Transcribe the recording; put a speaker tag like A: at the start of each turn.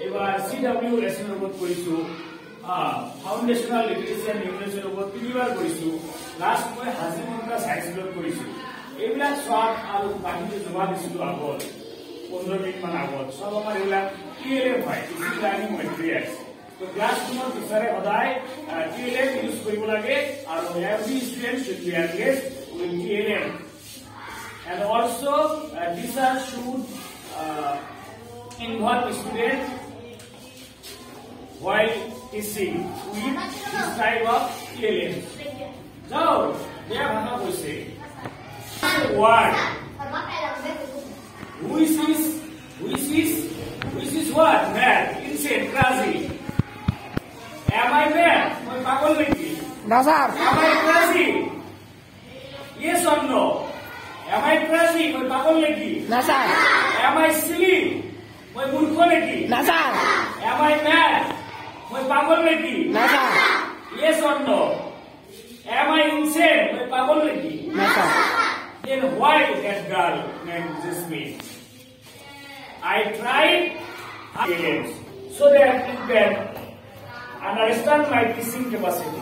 A: এবার CW lesson উপর কৰিছো ফাউন্ডেশনাল লিটারেসি এন্ড নিউমেৰিক্সৰ উপর তিনিবাৰ কৰিছো লাষ্ট মই হাজি মন্ত্ৰা সায়েন্স উপর কৰিছো এইবিলাক সব আৰু বাহিৰে জমা দিছিলো আগত 15 মিনিট মান আগত সব আমাৰ এইবিলাক টিএলএম হয় টিচিং লাৰ্নিং মেটেৰিয়েলছ তো ক্লাছৰুমৰ টিচাৰে সদায় টিএলএম ইউজ কৰিব লাগে আৰু every student should be engaged with TLM and also teacher should involve students while teaching with this type of TLM. So, there Bhaka Bose word which is what? Mad, insane, crazy. Am I mad? My Pagol Leki.
B: No, sir.
A: Am I crazy? Yes or no? Am I crazy? My Pagol Leki.
B: No, sir.
A: Am I silly? My Murkho Leki.
B: No, sir.
A: Am I mad? My Pagol Leki.
B: No, sir.
A: Yes or no? Am I insane? My Pagol Leki.
B: No, sir.
A: Then why that girl named Jasmine? I tried so that you can understand my teaching capacity.